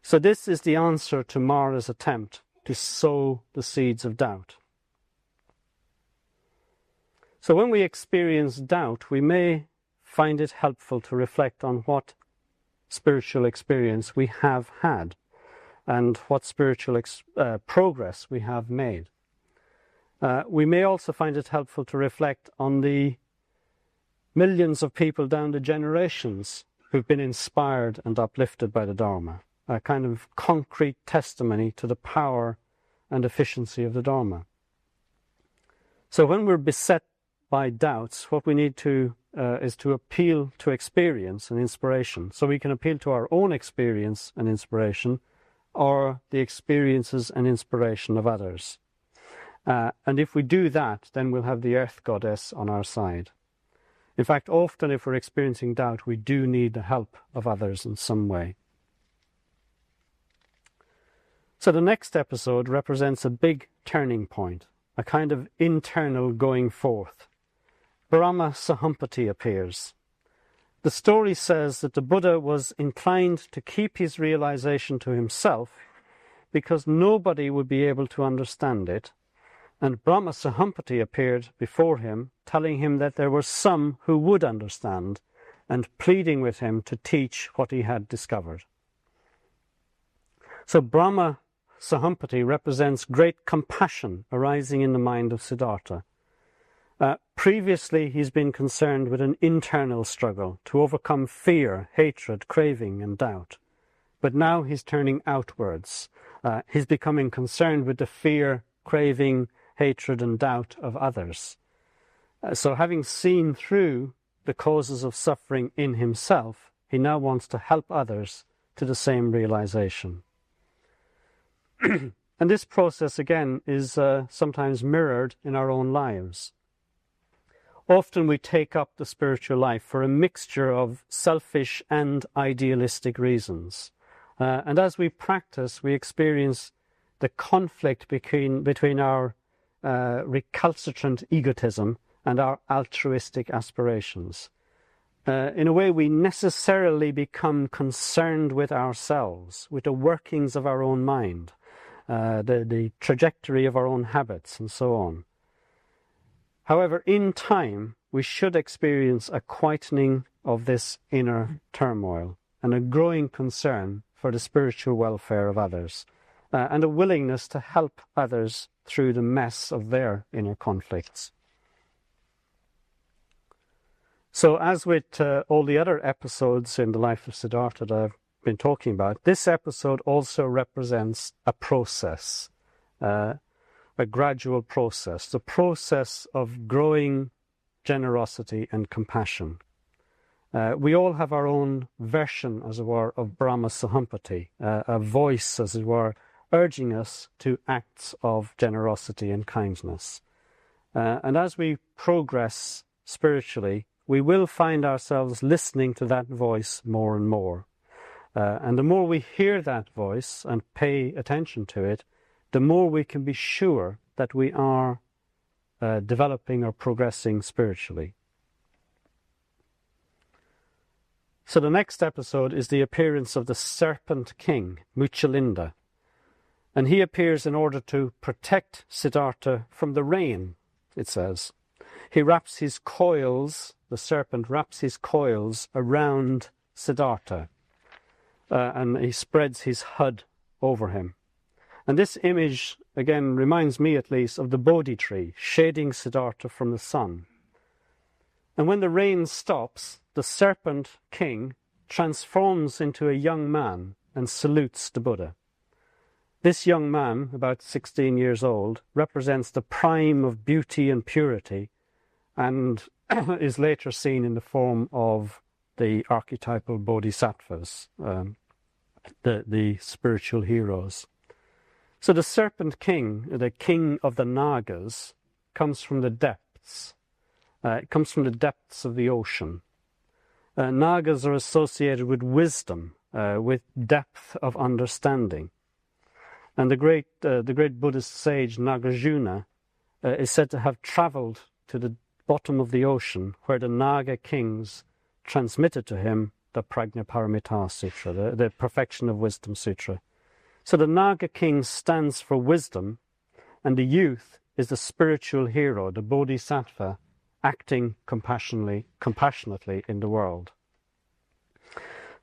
So this is the answer to Mara's attempt to sow the seeds of doubt. So when we experience doubt, we may find it helpful to reflect on what spiritual experience we have had and what spiritual progress we have made. We may also find it helpful to reflect on the millions of people down the generations who've been inspired and uplifted by the Dharma, a kind of concrete testimony to the power and efficiency of the Dharma. So when we're beset by doubts, what we need to is to appeal to experience and inspiration. So we can appeal to our own experience and inspiration, or the experiences and inspiration of others. And if we do that, then we'll have the earth goddess on our side. In fact, often if we're experiencing doubt, we do need the help of others in some way. So the next episode represents a big turning point, a kind of internal going forth. Brahma Sahampati appears. The story says that the Buddha was inclined to keep his realization to himself because nobody would be able to understand it, and Brahma Sahampati appeared before him, telling him that there were some who would understand and pleading with him to teach what he had discovered. So Brahma Sahampati represents great compassion arising in the mind of Siddhartha. Previously, he's been concerned with an internal struggle to overcome fear, hatred, craving, and doubt. But now he's turning outwards, He's becoming concerned with the fear, craving, hatred and doubt of others. So having seen through the causes of suffering in himself, he now wants to help others to the same realization. And this process, again, is sometimes mirrored in our own lives. Often we take up the spiritual life for a mixture of selfish and idealistic reasons. And as we practice, we experience the conflict between our recalcitrant egotism and our altruistic aspirations. In a way, we necessarily become concerned with ourselves, with the workings of our own mind, the trajectory of our own habits, and so on. However, in time, we should experience a quietening of this inner turmoil and a growing concern for the spiritual welfare of others, and a willingness to help others through the mess of their inner conflicts. So as with all the other episodes in the life of Siddhartha that I've been talking about, this episode also represents a process, a gradual process, the process of growing generosity and compassion. We all have our own version, as it were, of Brahma Sahampati, a voice, as it were, urging us to acts of generosity and kindness. And as we progress spiritually, we will find ourselves listening to that voice more and more. And the more we hear that voice and pay attention to it, the more we can be sure that we are developing or progressing spiritually. So the next episode is the appearance of the Serpent King, Muchalinda. And he appears in order to protect Siddhartha from the rain, it says. He wraps his coils, the serpent wraps his coils around Siddhartha, and he spreads his hood over him. And this image, again, reminds me at least of the Bodhi tree, shading Siddhartha from the sun. And when the rain stops, the Serpent King transforms into a young man and salutes the Buddha. This young man, about 16 years old, represents the prime of beauty and purity, and is later seen in the form of the archetypal bodhisattvas, the spiritual heroes. So the Serpent King, the king of the Nagas, comes from the depths. It comes from the depths of the ocean. Nagas are associated with wisdom, with depth of understanding. And the great Buddhist sage Nagarjuna is said to have travelled to the bottom of the ocean, where the Naga kings transmitted to him the Prajnaparamita Sutra, the Perfection of Wisdom Sutra. So the Naga king stands for wisdom, and the youth is the spiritual hero, the bodhisattva, acting compassionately in the world.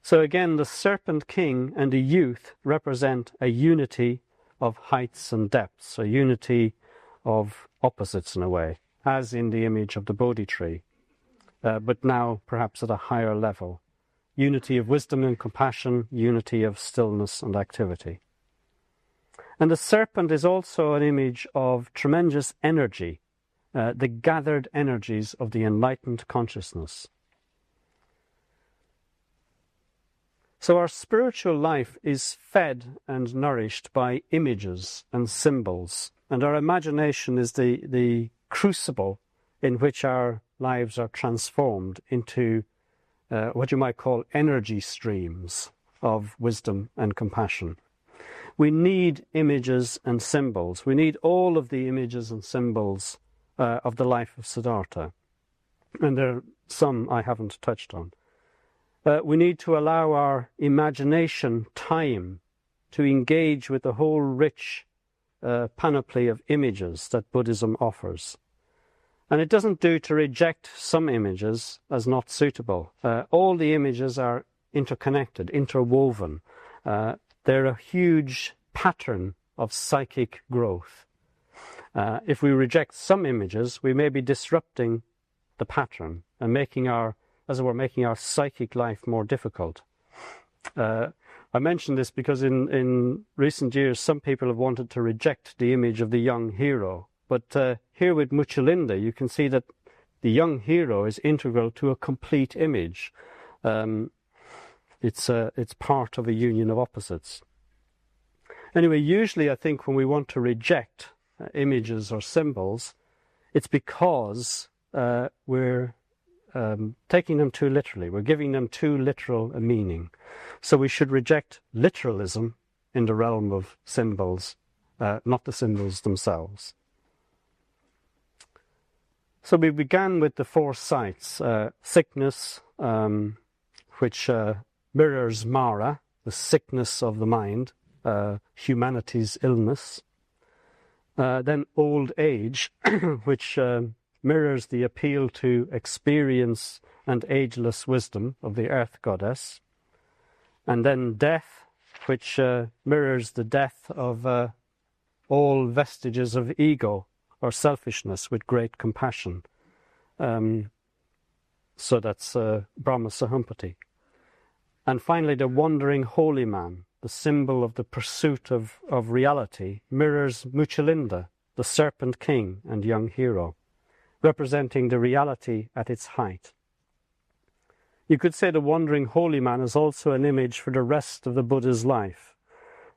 So again, the Serpent King and the youth represent a unity of heights and depths, a unity of opposites in a way, as in the image of the Bodhi tree, but now perhaps at a higher level. Unity of wisdom and compassion, unity of stillness and activity. And the serpent is also an image of tremendous energy, the gathered energies of the enlightened consciousness. So our spiritual life is fed and nourished by images and symbols, and our imagination is the crucible in which our lives are transformed into what you might call energy streams of wisdom and compassion. We need images and symbols. We need all of the images and symbols of the life of Siddhartha. And there are some I haven't touched on. We need to allow our imagination time to engage with the whole rich panoply of images that Buddhism offers. And it doesn't do to reject some images as not suitable. All the images are interconnected, interwoven. They're a huge pattern of psychic growth. If we reject some images, we may be disrupting the pattern and making our psychic life more difficult. I mention this because in recent years some people have wanted to reject the image of the young hero. But here with Muchalinda, you can see that the young hero is integral to a complete image. It's part of a union of opposites. Anyway, usually I think when we want to reject images or symbols, it's because we're taking them too literally. We're giving them too literal a meaning. So we should reject literalism in the realm of symbols, not the symbols themselves. So we began with the four sights: sickness, which mirrors Mara, the sickness of the mind, humanity's illness. Then old age, which mirrors the appeal to experience and ageless wisdom of the earth goddess. And then death, which mirrors the death of all vestiges of ego or selfishness with great compassion. So that's Brahma Sahumpati. And finally, the wandering holy man, the symbol of the pursuit of reality, mirrors Muchalinda, the serpent king and young hero, representing the reality at its height. You could say the wandering holy man is also an image for the rest of the Buddha's life.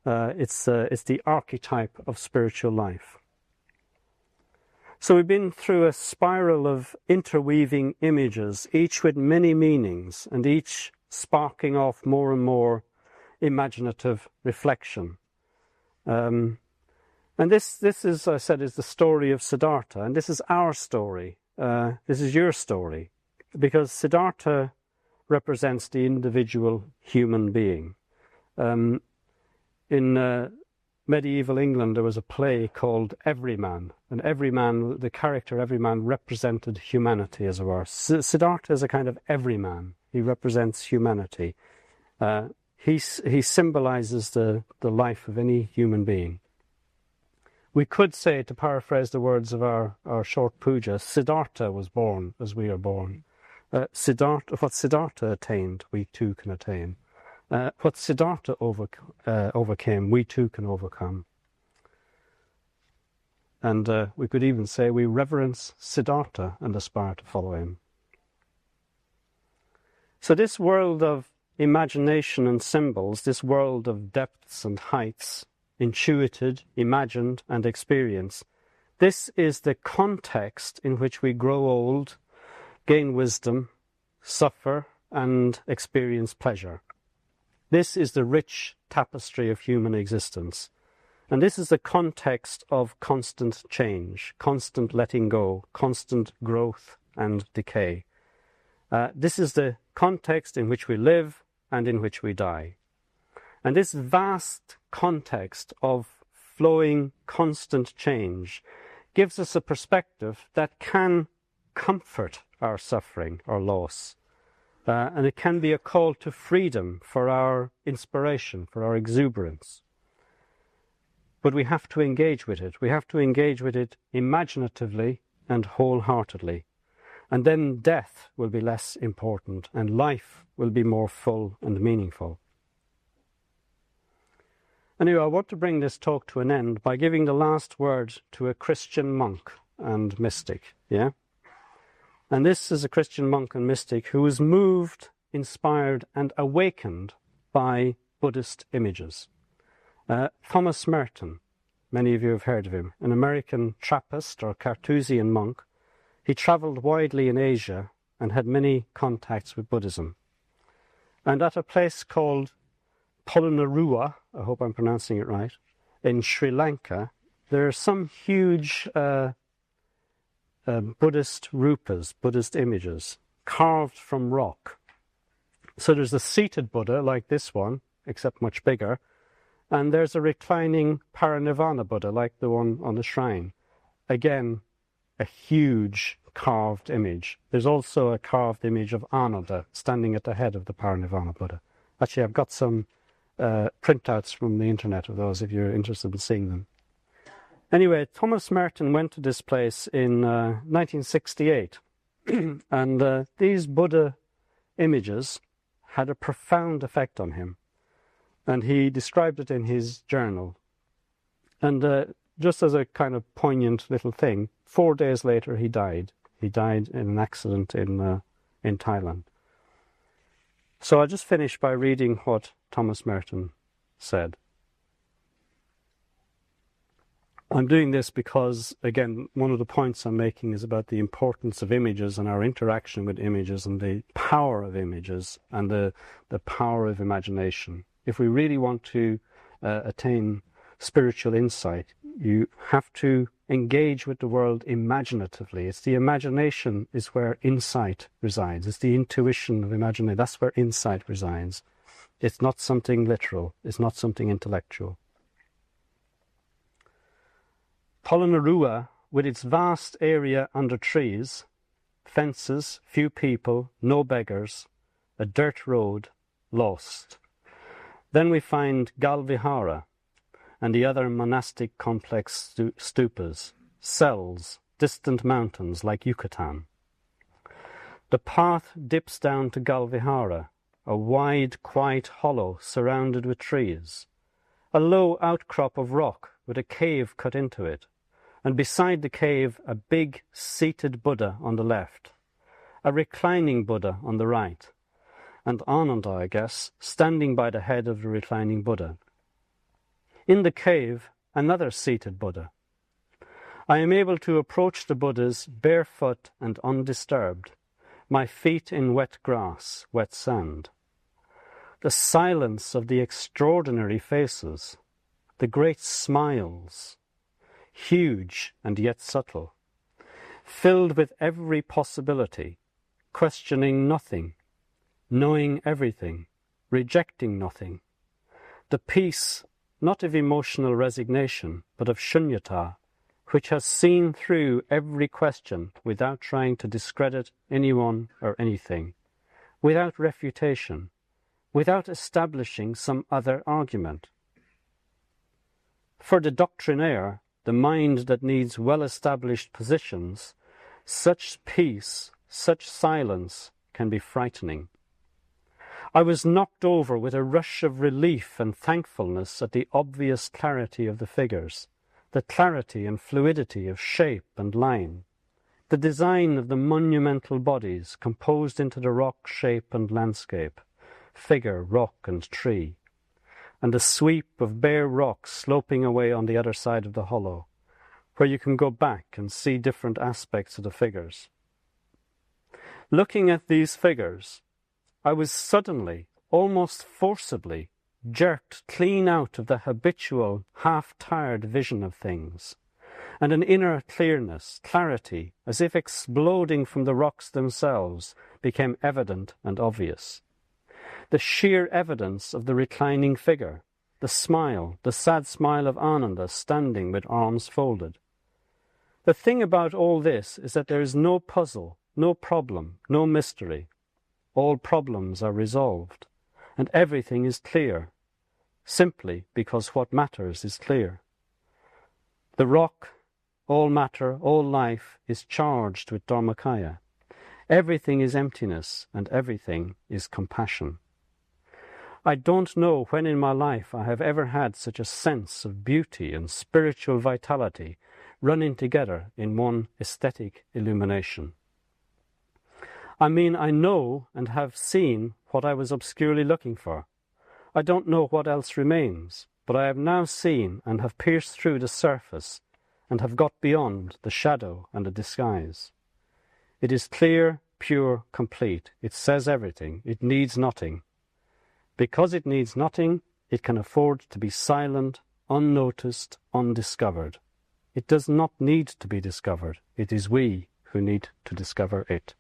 It's the archetype of spiritual life. So we've been through a spiral of interweaving images, each with many meanings, and each sparking off more and more imaginative reflection. And this is, as I said, is the story of Siddhartha, and this is our story. This is your story, because Siddhartha represents the individual human being. In medieval England, there was a play called Everyman, and Everyman, the character Everyman, represented humanity, as it were. Siddhartha is a kind of everyman. He represents humanity. He symbolizes the life of any human being. We could say, to paraphrase the words of our short puja, Siddhartha was born as we are born. What Siddhartha attained, we too can attain. What Siddhartha overcame, we too can overcome. And we could even say we reverence Siddhartha and aspire to follow him. So this world of imagination and symbols, this world of depths and heights, intuited, imagined and experienced, this is the context in which we grow old, gain wisdom, suffer and experience pleasure. This is the rich tapestry of human existence. And this is the context of constant change, constant letting go, constant growth and decay. This is the context in which we live and in which we die. And this vast context of flowing, constant change gives us a perspective that can comfort our suffering or loss. And it can be a call to freedom for our inspiration, for our exuberance. But we have to engage with it. We have to engage with it imaginatively and wholeheartedly. And then death will be less important and life will be more full and meaningful. Anyway, I want to bring this talk to an end by giving the last word to a Christian monk and mystic. Yeah? And this is a Christian monk and mystic who was moved, inspired and awakened by Buddhist images. Thomas Merton, many of you have heard of him, an American Trappist or Carthusian monk. He travelled widely in Asia and had many contacts with Buddhism. And at a place called Parinirvana, I hope I'm pronouncing it right, in Sri Lanka, there are some huge Buddhist rupas, Buddhist images, carved from rock. So there's a seated Buddha like this one, except much bigger, and there's a reclining Parinirvana Buddha like the one on the shrine. Again, a huge carved image. There's also a carved image of Ananda standing at the head of the Parinirvana Buddha. Actually, I've got some printouts from the internet of those if you're interested in seeing them. Anyway, Thomas Merton went to this place in 1968 and these Buddha images had a profound effect on him. And he described it in his journal. And just as a kind of poignant little thing, 4 days later he died. He died in an accident in Thailand. So I'll just finish by reading what Thomas Merton said. I'm doing this because, again, one of the points I'm making is about the importance of images and our interaction with images and the power of images and the power of imagination. If we really want to attain spiritual insight, you have to engage with the world imaginatively. It's the imagination is where insight resides. It's the intuition of imagination. That's where insight resides. It's not something literal. It's not something intellectual. Parinirvana, with its vast area under trees, fences, few people, no beggars, a dirt road, lost. Then we find Galvihara and the other monastic complex stupas, cells, distant mountains like Yucatan. The path dips down to Galvihara, a wide, quiet hollow surrounded with trees, a low outcrop of rock with a cave cut into it, and beside the cave a big seated Buddha on the left, a reclining Buddha on the right, and Ananda, I guess, standing by the head of the reclining Buddha. In the cave, another seated Buddha. I am able to approach the Buddhas barefoot and undisturbed, my feet in wet grass, wet sand. The silence of the extraordinary faces, the great smiles, huge and yet subtle, filled with every possibility, questioning nothing, knowing everything, rejecting nothing. The peace, not of emotional resignation, but of shunyata, which has seen through every question without trying to discredit anyone or anything, without refutation, without establishing some other argument. For the doctrinaire, the mind that needs well-established positions, such peace, such silence can be frightening. I was knocked over with a rush of relief and thankfulness at the obvious clarity of the figures, the clarity and fluidity of shape and line, the design of the monumental bodies composed into the rock shape and landscape, figure, rock and tree, and the sweep of bare rocks sloping away on the other side of the hollow, where you can go back and see different aspects of the figures. Looking at these figures, I was suddenly, almost forcibly, jerked clean out of the habitual, half-tired vision of things, and an inner clearness, clarity, as if exploding from the rocks themselves, became evident and obvious. The sheer evidence of the reclining figure, the smile, the sad smile of Ananda standing with arms folded. The thing about all this is that there is no puzzle, no problem, no mystery. All problems are resolved, and everything is clear, simply because what matters is clear. The rock, all matter, all life, is charged with Dharmakaya. Everything is emptiness, and everything is compassion. I don't know when in my life I have ever had such a sense of beauty and spiritual vitality running together in one aesthetic illumination. I mean, I know and have seen what I was obscurely looking for. I don't know what else remains, but I have now seen and have pierced through the surface and have got beyond the shadow and the disguise. It is clear, pure, complete. It says everything. It needs nothing. Because it needs nothing, it can afford to be silent, unnoticed, undiscovered. It does not need to be discovered. It is we who need to discover it.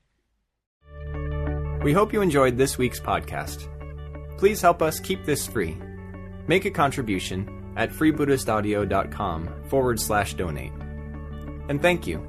We hope you enjoyed this week's podcast. Please help us keep this free. Make a contribution at freebuddhistaudio.com/donate. And thank you.